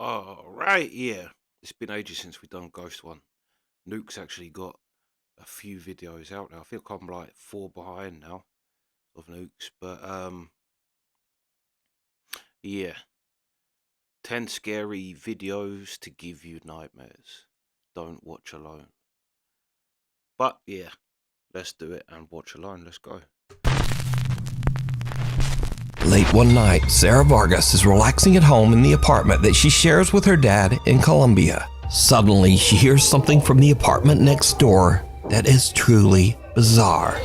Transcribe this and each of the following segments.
Oh, right, yeah. It's been ages since we've done Ghost one. Nuke's actually got a few videos out now. I think I'm like 4 behind now of Nukes, but yeah. 10 scary videos to give you nightmares. Don't watch alone. But yeah, let's do it and watch alone. Let's go. Late one night, Sarah Vargas is relaxing at home in the apartment that she shares with her dad in Colombia. Suddenly, she hears something from the apartment next door that is truly bizarre.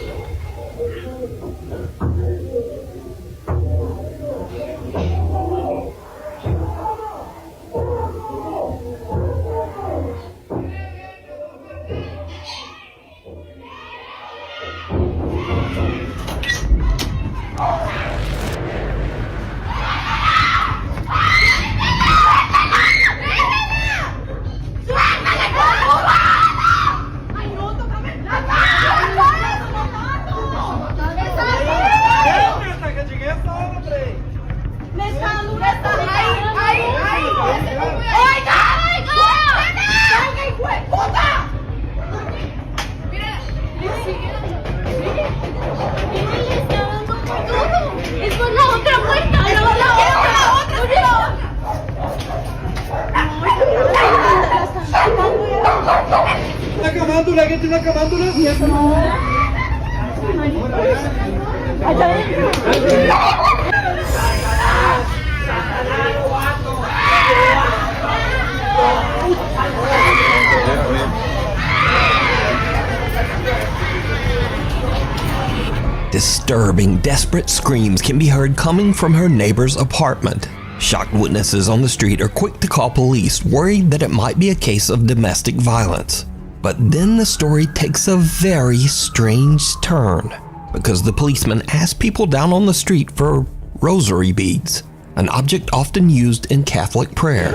Disturbing, desperate screams can be heard coming from her neighbor's apartment. Shocked witnesses on the street are quick to call police, worried that it might be a case of domestic violence. But then the story takes a very strange turn, because the policeman asked people down on the street for rosary beads, an object often used in Catholic prayer.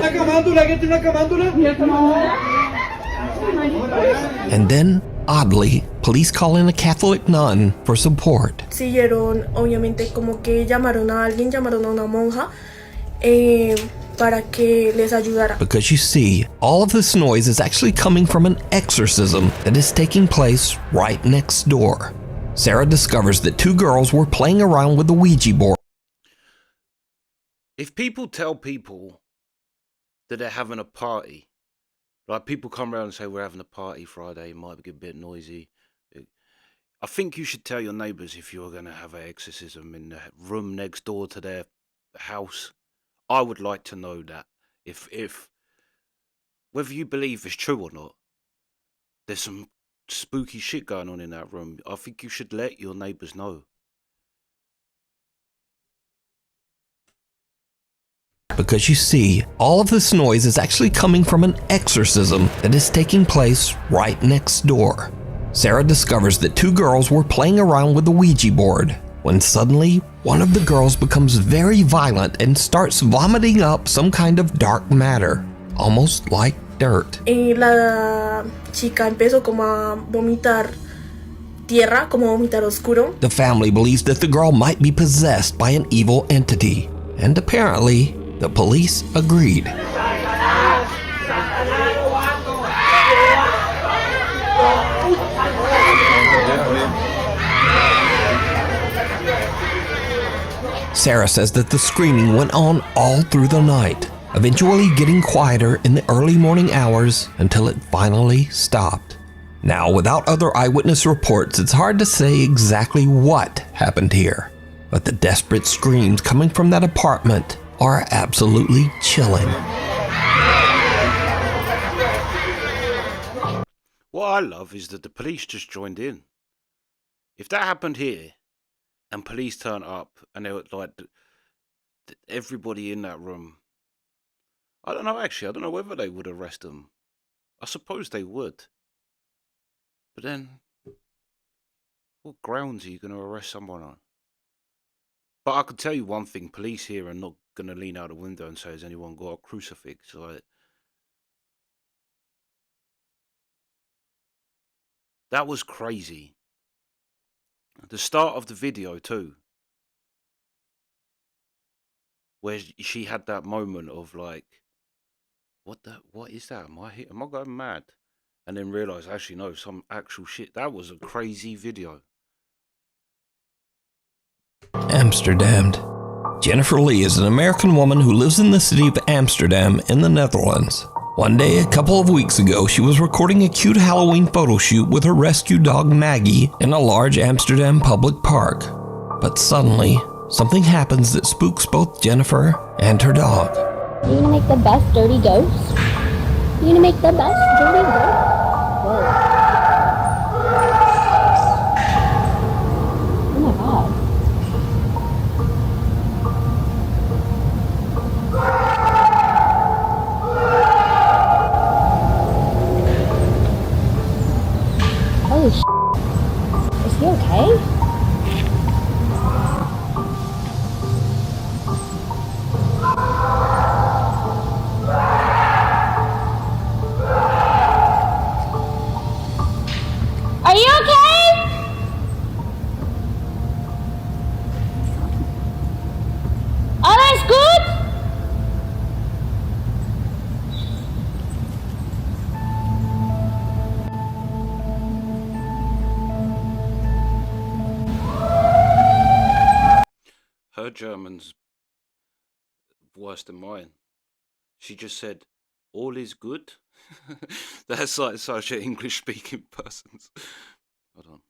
And then, oddly, police call in a Catholic nun for support. Siguieron, obviamente, como que llamaron a alguien, llamaron a una monja para que les ayudara. Because you see, all of this noise is actually coming from an exorcism that is taking place right next door. Sarah discovers that two girls were playing around with the Ouija board. If people tell people that they're having a party, like people come around and say we're having a party Friday, it might be a bit noisy. I think you should tell your neighbours if you're going to have an exorcism in the room next door to their house. I would like to know that. If whether you believe it's true or not, there's some spooky shit going on in that room. I think you should let your neighbours know. Because you see, all of this noise is actually coming from an exorcism that is taking place right next door. Sarah discovers that two girls were playing around with the Ouija board, when suddenly, one of the girls becomes very violent and starts vomiting up some kind of dark matter, almost like dirt. La chica empezó como a vomitar tierra, como vomitar oscuro. The family believes that the girl might be possessed by an evil entity, and apparently, the police agreed. Sarah says that the screaming went on all through the night, eventually getting quieter in the early morning hours until it finally stopped. Now, without other eyewitness reports, it's hard to say exactly what happened here, but the desperate screams coming from that apartment are absolutely chilling. What I love is that the police just joined in. If that happened here, and police turn up, and they were like, everybody in that room, I don't know actually, I don't know whether they would arrest them. I suppose they would. But then, what grounds are you going to arrest someone on? But I can tell you one thing, police here are not going to lean out the window and say, has anyone got a crucifix? Like, that was crazy. The start of the video too, where she had that moment of like, What is that? Am I going mad? And then realise, actually, no, some actual shit. That was a crazy video. Amsterdam. Jennifer Lee is an American woman who lives in the city of Amsterdam in the Netherlands. One day, a couple of weeks ago, she was recording a cute Halloween photo shoot with her rescue dog Maggie in a large Amsterdam public park. But suddenly, something happens that spooks both Jennifer and her dog. You gonna make the best dirty ghost? You gonna make the best dirty ghost? Whoa. Oh my god. Holy sh**. Is he okay? Are you okay? Alles gut? Her German's worse than mine. She just said, all is good. That's like such an English speaking person's. Hold on.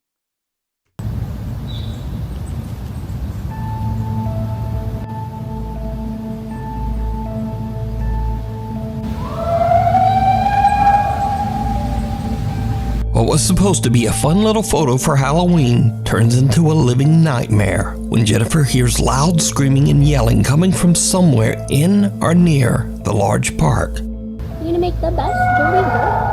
What was supposed to be a fun little photo for Halloween turns into a living nightmare when Jennifer hears loud screaming and yelling coming from somewhere in or near the large park. You gonna make the best dirty ghost?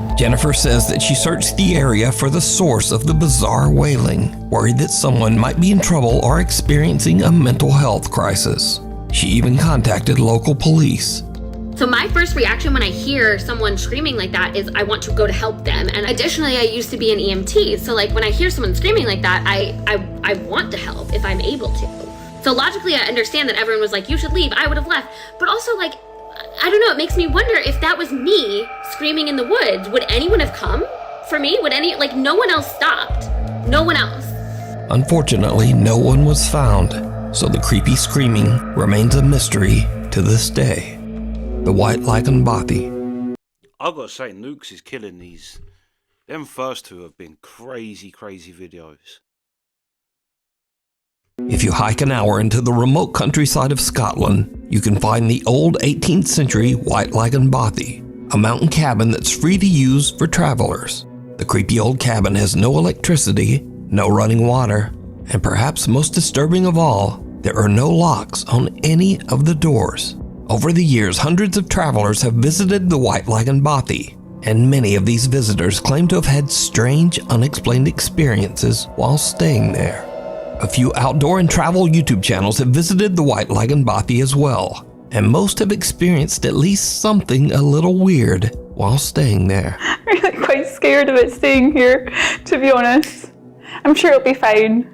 Whoa. Jennifer says that she searched the area for the source of the bizarre wailing, worried that someone might be in trouble or experiencing a mental health crisis. She even contacted local police. So my first reaction when I hear someone screaming like that is I want to go to help them. And additionally, I used to be an EMT. So like when I hear someone screaming like that, I want to help if I'm able to. So logically, I understand that everyone was like, you should leave. I would have left. But also like, I don't know, it makes me wonder if that was me screaming in the woods, would anyone have come for me? Like no one else stopped. No one else. Unfortunately, no one was found. So the creepy screaming remains a mystery to this day. The White Lichen Bothy. I've got to say, Nukes is killing these. Them first two have been crazy videos. If you hike an hour into the remote countryside of Scotland, you can find the old 18th century White Lichen Bothy, a mountain cabin that's free to use for travelers. The creepy old cabin has no electricity, no running water, and perhaps most disturbing of all, there are no locks on any of the doors. Over the years, hundreds of travelers have visited the White Lichen Bothy, and many of these visitors claim to have had strange, unexplained experiences while staying there. A few outdoor and travel YouTube channels have visited the White Lichen Bothy as well, and most have experienced at least something a little weird while staying there. I'm really quite scared of it staying here, to be honest. I'm sure it'll be fine.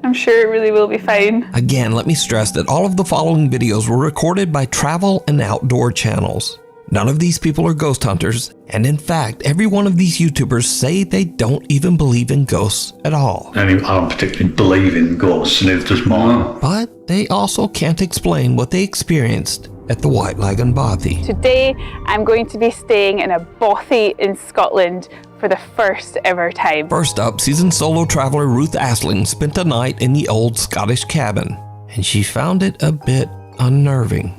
I'm sure it really will be fine. Again, let me stress that all of the following videos were recorded by travel and outdoor channels. None of these people are ghost hunters, and in fact, every one of these YouTubers say they don't even believe in ghosts at all. I don't particularly believe in ghosts, neither does mine. But they also can't explain what they experienced at the White Lichen Bothy. Today, I'm going to be staying in a bothy in Scotland for the first ever time. First up, seasoned solo traveler Ruth Asling spent a night in the old Scottish cabin, and she found it a bit unnerving.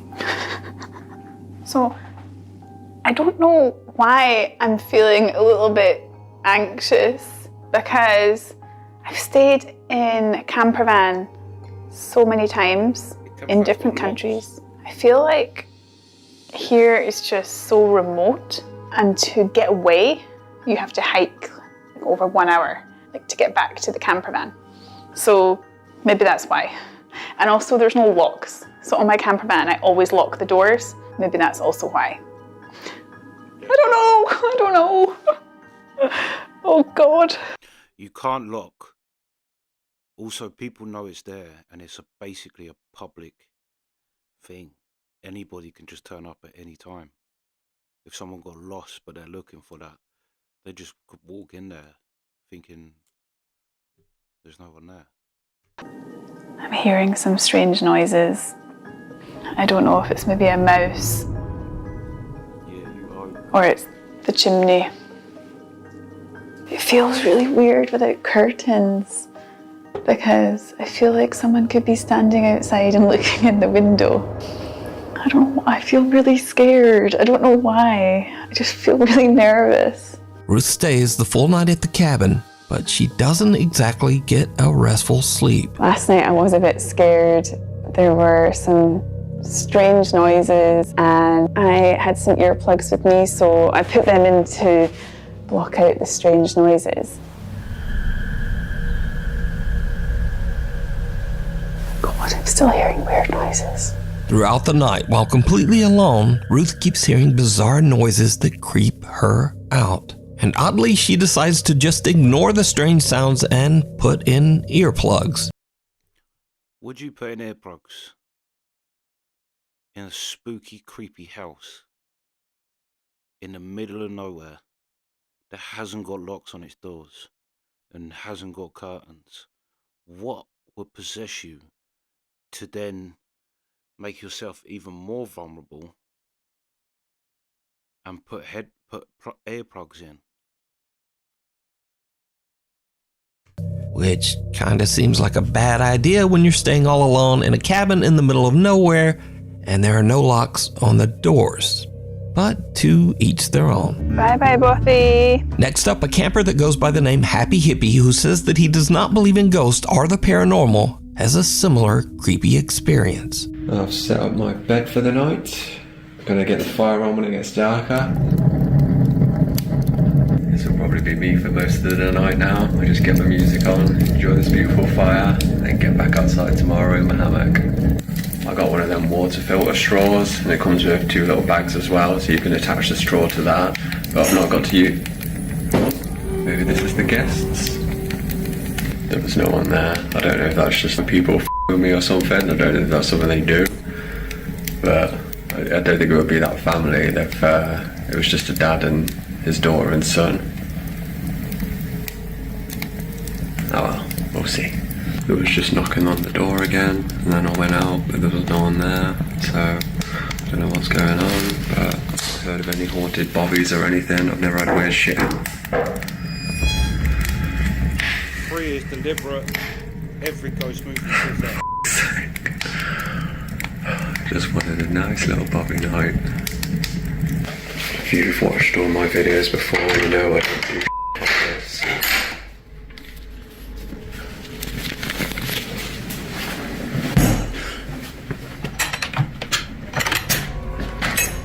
So, I don't know why I'm feeling a little bit anxious, because I've stayed in a camper van so many times in different countries. I feel like here is just so remote, and to get away, you have to hike over 1 hour, like to get back to the camper van. So maybe that's why. And also there's no locks. So on my camper van, I always lock the doors. Maybe that's also why. I don't know. Oh God. You can't lock. Also, people know it's there, and it's basically a public thing. Anybody can just turn up at any time. If someone got lost but they're looking for that, they just could walk in there thinking there's no one there. I'm hearing some strange noises. I don't know if it's maybe a mouse Yeah, you are. or it's the chimney. It feels really weird without curtains because I feel like someone could be standing outside and looking in the window. I don't know, I feel really scared. I don't know why. I just feel really nervous. Ruth stays the full night at the cabin, but she doesn't exactly get a restful sleep. Last night I was a bit scared. There were some strange noises and I had some earplugs with me, so I put them in to block out the strange noises. God, I'm still hearing weird noises. Throughout the night, while completely alone, Ruth keeps hearing bizarre noises that creep her out. And oddly, she decides to just ignore the strange sounds and put in earplugs. Would you put in earplugs in a spooky, creepy house in the middle of nowhere that hasn't got locks on its doors and hasn't got curtains? What would possess you to then make yourself even more vulnerable and put earplugs in? Which kinda seems like a bad idea when you're staying all alone in a cabin in the middle of nowhere and there are no locks on the doors. But to each their own. Bye-bye, Buffy. Next up, a camper that goes by the name Happy Hippie, who says that he does not believe in ghosts or the paranormal, has a similar creepy experience. I've set up my bed for the night. Gonna get the fire on when it gets darker. This will probably be me for most of the night now. I just get my music on, enjoy this beautiful fire, then get back outside tomorrow in my hammock. I got one of them water filter straws, and it comes with 2 little bags as well, so you can attach the straw to that. But I've not got to use. Maybe this is the guests. There was no one there. I don't know if that's just the people with me or something. I don't know if that's something they do. But I don't think it would be that family. It was just a dad and his daughter and son. Oh well, we'll see. It was just knocking on the door again, and then I went out, but there was no one there. So I don't know what's going on, but I've heard of any haunted bobbies or anything. I've never had weird shit. 3 is deliberate. Every ghost movie says that. Just wanted a nice little bobby night. If you've watched all my videos before, you know I don't do like this.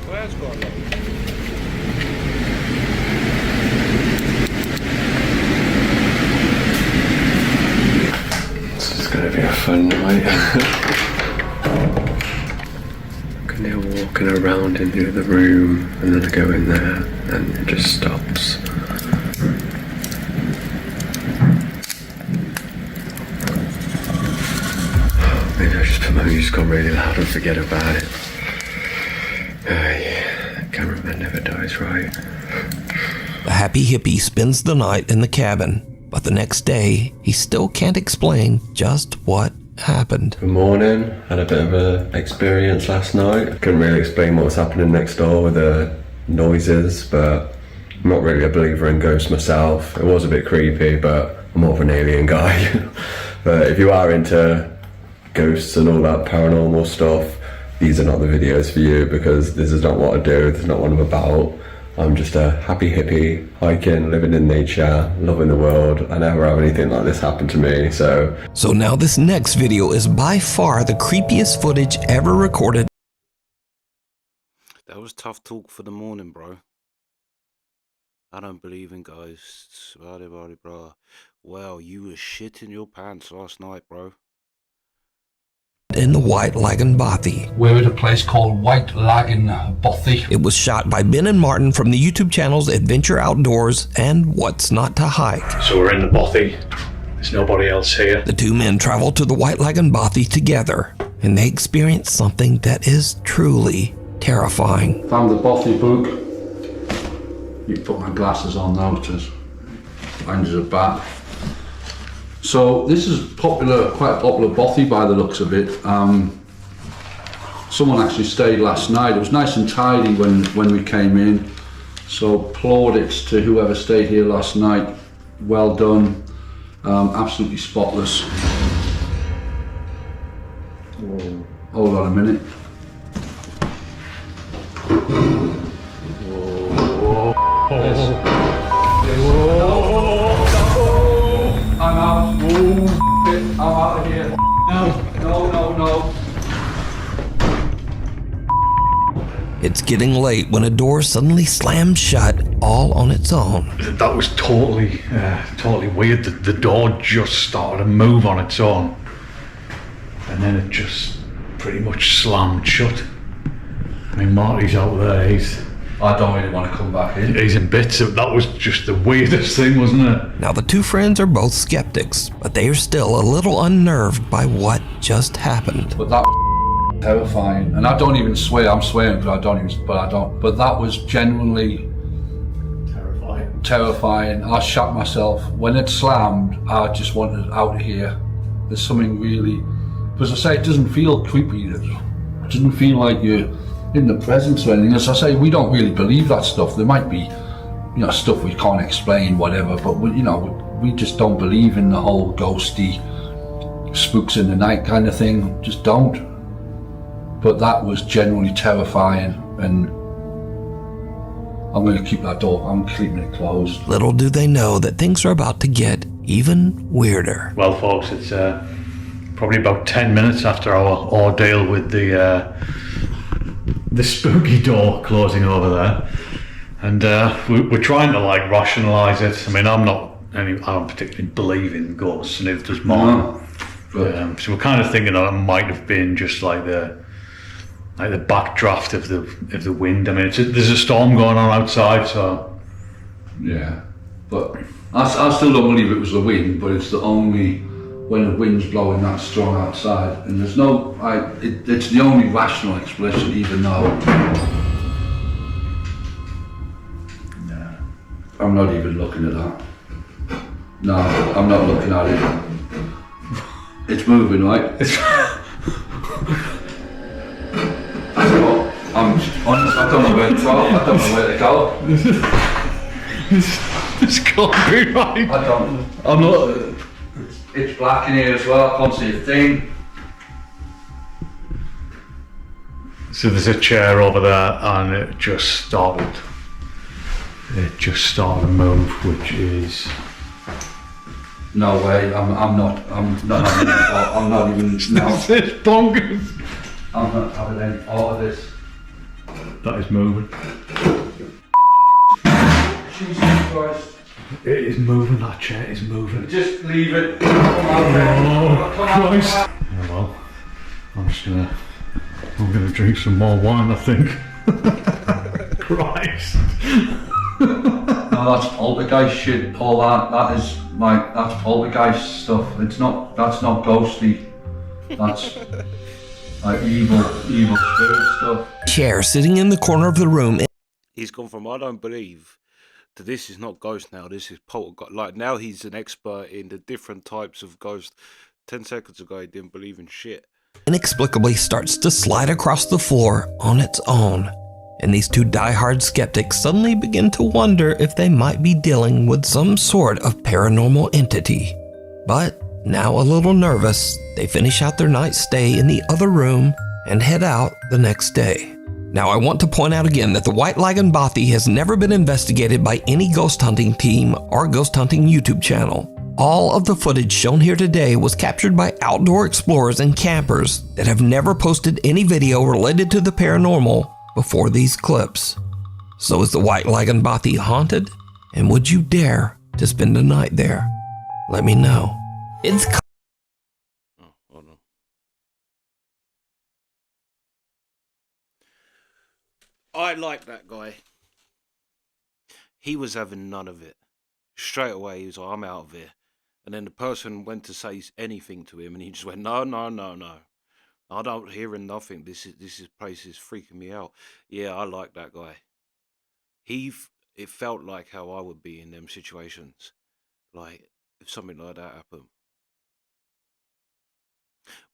Where's got a lot? This is going to be a fun night. I'm now walking around into the room, and then I go in there, and it just stops. Maybe I just put my music on really loud and forget about it. Cameraman never dies, right? The Happy Hippie spends the night in the cabin, but the next day, he still can't explain just what happened. Good morning. Had a bit of an experience last night. I couldn't really explain what was happening next door with the noises, but I'm not really a believer in ghosts myself. It was a bit creepy, but I'm more of an alien guy. But if you are into ghosts and all that paranormal stuff, these are not the videos for you, because this is not what I do. This is not what I'm about. I'm just a happy hippie, hiking, living in nature, loving the world. I never have anything like this happen to me, so now this next video is by far the creepiest footage ever recorded. That was tough talk for the morning, bro. I don't believe in ghosts. Blah. Well, you were shitting your pants last night, bro. In the White Lagoon Bothy. We're at a place called White Lagoon Bothy. It was shot by Ben and Martin from the YouTube channels Adventure Outdoors and What's Not to Hike. So we're in the Bothy. There's nobody else here. The two men traveled to the White Lagoon Bothy together, and they experience something that is truly terrifying. Found the bothy book. You put my glasses on now, it is. Mine's a bat. So this is popular, quite a popular bothy by the looks of it. Someone actually stayed last night. It was nice and tidy when we came in. So plaudits to whoever stayed here last night. Well done. Absolutely spotless. Whoa. Hold on a minute. Whoa. I'm out. I'm out of here. No. It's getting late when a door suddenly slams shut all on its own. That was totally weird. The door just started to move on its own. And then it just pretty much slammed shut. I mean, Marty's out there, I don't really want to come back in. he's in bits. That was just the weirdest thing, wasn't it? Now the two friends are both skeptics, but they are still a little unnerved by what just happened. But that was terrifying. And I don't even swear. I'm swearing, but I don't. But that was genuinely terrifying. I shot myself. When it slammed, I just wanted out of here. There's something really, because I say it doesn't feel creepy. It doesn't feel like you're in the presence or anything. As I say, we don't really believe that stuff. There might be, stuff we can't explain, whatever, but we just don't believe in the whole ghosty, spooks in the night kind of thing. Just don't. But that was genuinely terrifying, and I'm going to keep that door. I'm keeping it closed. Little do they know that things are about to get even weirder. Well, folks, it's probably about 10 minutes after our ordeal with the spooky door closing over there, and we're trying to rationalise it. I mean, I don't particularly believe in ghosts, and neither does Mark. So we're kind of thinking that it might have been just like the backdraft of the wind. I mean, there's a storm going on outside, so yeah. But I still don't believe it was the wind, but it's the only when the wind's blowing that strong outside, and there's no, it's the only rational explanation, even though I'm not even looking at that. No, I'm not looking at it. It's moving, right? I'm honest, I don't know where to go. I don't know where to go. this can't be right. I'm not. It's black in here as well. I can't see a thing. So there's a chair over there, and it just started to move, which is no way. I'm not even. No. This is bonkers. I'm not having any part of this. That is moving. Jesus Christ. It is moving, that chair is moving. Just leave it. Come on, Christ. Oh well, I'm gonna drink some more wine, I think. Christ. No, that's poltergeist shit, all that. That's poltergeist stuff. That's not ghostly. That's evil spirit stuff. Chair sitting in the corner of the room. He's gone from I don't believe to this is not ghost now, this is poltergeist. Like now he's an expert in the different types of ghost. 10 seconds ago he didn't believe in shit. Inexplicably starts to slide across the floor on its own. And these two diehard skeptics suddenly begin to wonder if they might be dealing with some sort of paranormal entity. But now a little nervous, they finish out their night stay in the other room and head out the next day. Now I want to point out again that the White Lagan Bothy has never been investigated by any ghost hunting team or ghost hunting YouTube channel. All of the footage shown here today was captured by outdoor explorers and campers that have never posted any video related to the paranormal before these clips. So is the White Lagan Bothy haunted? And would you dare to spend a night there? Let me know. It's Hold on. I like that guy. He was having none of it. Straight away he was like, I'm out of here. And then the person went to say anything to him and he just went, no. I don't hearing nothing. This place is freaking me out. Yeah, I like that guy. It felt like how I would be in them situations. Like if something like that happened.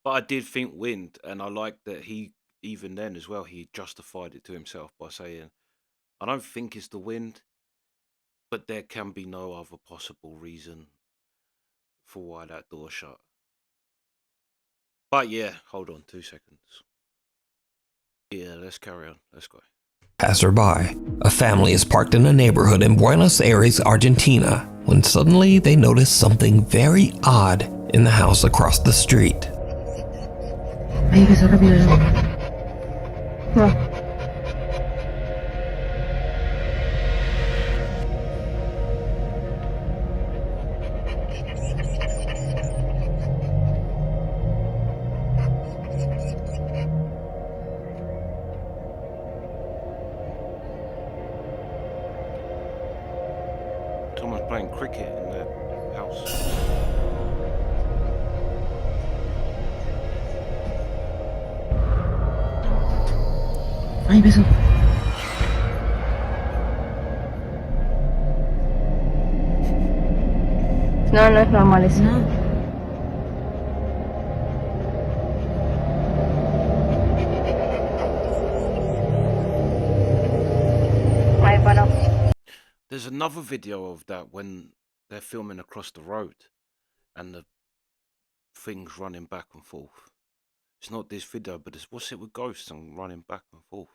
But I did think wind, and I like that he even then as well he justified it to himself by saying, "I don't think it's the wind, but there can be no other possible reason for why that door shut." But yeah, hold on 2 seconds. Yeah, let's carry on. Let's go. Passerby. A family is parked in a neighborhood in Buenos Aires, Argentina, when suddenly they notice something very odd in the house across the street. Someone's playing cricket in their house. Ay, beso. No, no es normal eso. No. Ay, para. There's another video of that when they're filming across the road and the things running back and forth. It's not this video, but it's what's it with ghosts and running back and forth.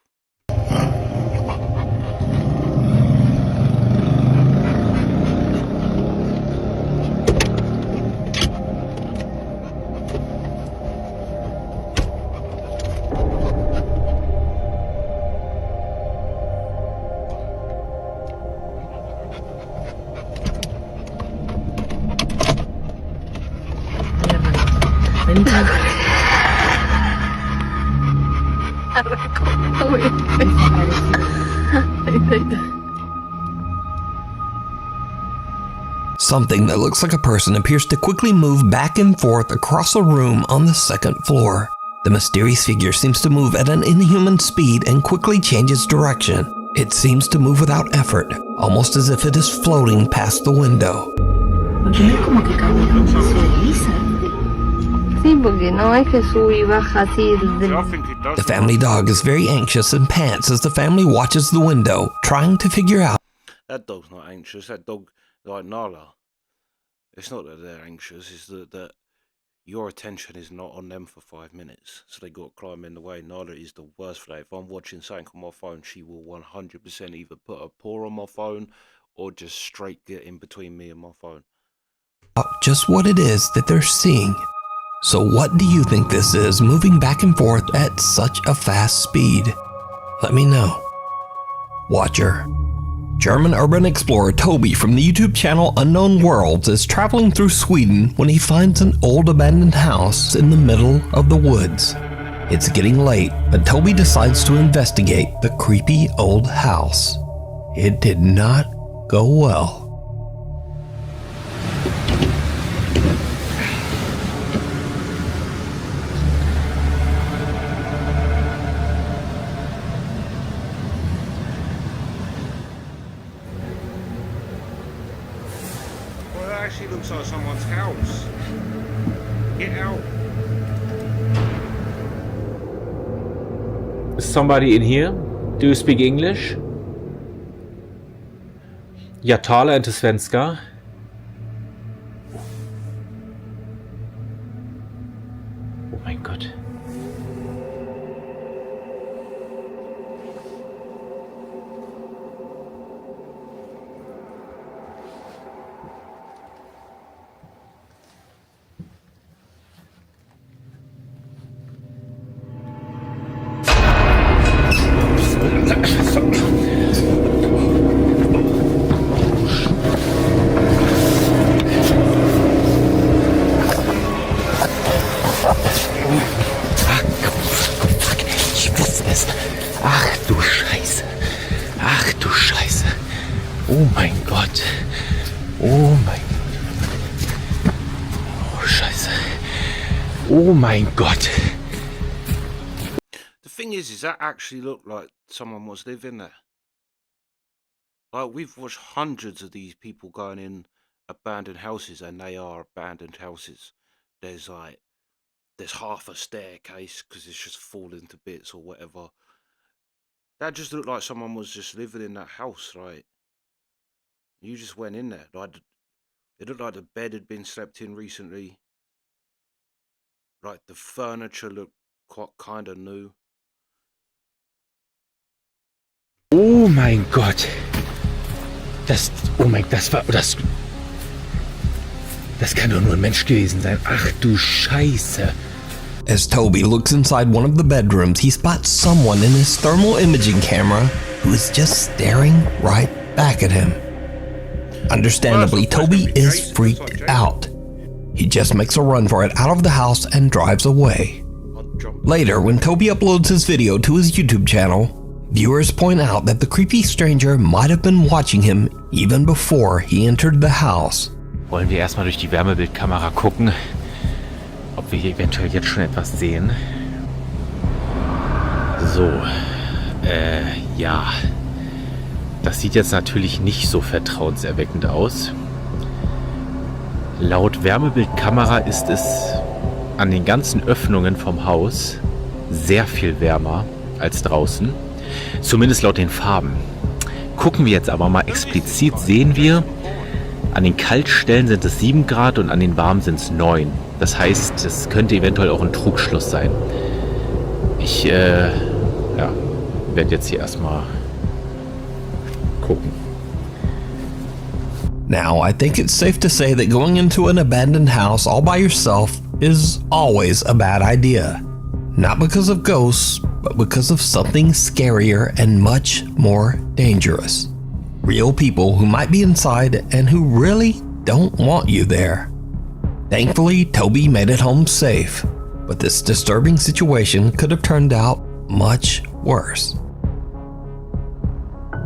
Something that looks like a person appears to quickly move back and forth across a room on the second floor. The mysterious figure seems to move at an inhuman speed and quickly changes direction. It seems to move without effort, almost as if it is floating past the window. The family dog is very anxious and pants as the family watches the window, trying to figure out. That dog's not anxious. That dog, like Nala, it's not that they're anxious, it's that your attention is not on them for 5 minutes. So they got to climb in the way. Nala is the worst for that. If I'm watching something on my phone, she will 100% either put a paw on my phone or just straight get in between me and my phone. Just what it is that they're seeing. So what do you think this is, moving back and forth at such a fast speed? Let me know. Watcher. German urban explorer Toby from the YouTube channel Unknown Worlds is traveling through Sweden when he finds an old abandoned house in the middle of the woods. It's getting late, but Toby decides to investigate the creepy old house. It did not go well. Actually looks like someone's house. Get out. Is somebody in here? Do you speak English? Jag talar inte svenska. Oh mein Gott. Oh mein Gott. Oh mein Gott. Oh Scheiße. Oh mein Gott. thing is that actually looked like someone was living there. Like, we've watched hundreds of these people going in abandoned houses, and they are abandoned houses. There's half a staircase because it's just fallen to bits or whatever. That just looked like someone was just living in that house, right? You just went in there. Like, it looked like the bed had been slept in recently. Like, the furniture looked quite kind of new. Oh mein Gott. Das war, das kann doch nur ein Mensch gewesen sein. Ach du Scheiße. As Toby looks inside one of the bedrooms, he spots someone in his thermal imaging camera who is just staring right back at him. Understandably, Toby is freaked out. He just makes a run for it out of the house and drives away. Later, when Toby uploads his video to his YouTube channel, viewers point out that the creepy stranger might have been watching him even before he entered the house. Wollen wir erstmal durch die Wärmebildkamera gucken, ob wir hier eventuell jetzt schon etwas sehen. So, ja. Das sieht jetzt natürlich nicht so vertrauenserweckend aus. Laut Wärmebildkamera ist es an den ganzen Öffnungen vom Haus sehr viel wärmer als draußen. Zumindest laut den Farben. Gucken wir jetzt aber mal explizit, sehen wir, an den Kaltstellen sind es 7 Grad und an den warmen sind es 9. Das heißt, es könnte eventuell auch ein Trugschluss sein. Ich werde jetzt hier erstmal gucken. Now, I think it's safe to say that going into an abandoned house all by yourself is always a bad idea. Not because of ghosts, but because of something scarier and much more dangerous. Real people who might be inside and who really don't want you there. Thankfully, Toby made it home safe, but this disturbing situation could have turned out much worse.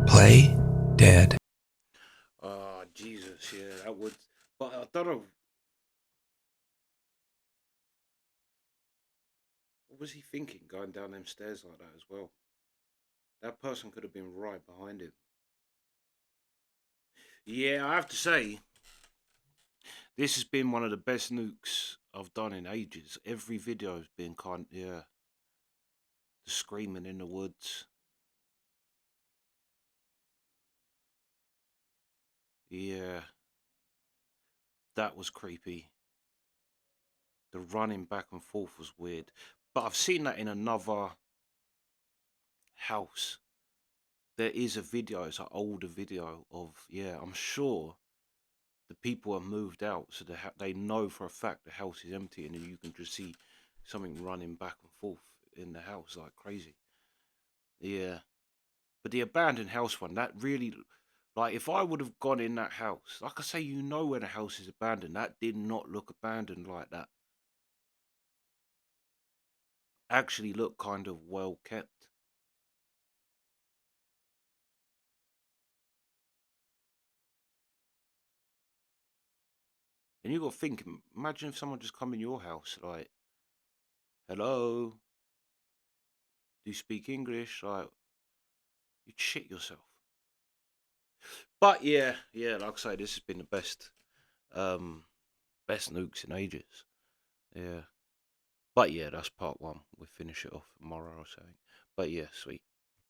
Play dead. Oh, Jesus, yeah, that would. But I don't know. What was he thinking going down them stairs like that as well? That person could have been right behind him. Yeah, I have to say, this has been one of the best nukes I've done in ages. Every video has been the screaming in the woods. Yeah, that was creepy. The running back and forth was weird. But I've seen that in another house. There is a video, it's an older video of, I'm sure the people are moved out, so they know for a fact the house is empty, and you can just see something running back and forth in the house like crazy. Yeah. But the abandoned house one, that really, like, if I would have gone in that house, like I say, you know when a house is abandoned, that did not look abandoned like that. Actually looked kind of well kept. And you got to think, imagine if someone just come in your house, like, hello, do you speak English? Like, you'd shit yourself. But yeah, like I say, this has been the best nukes in ages. Yeah. But yeah, that's part 1. We'll finish it off tomorrow or something. But yeah, sweet.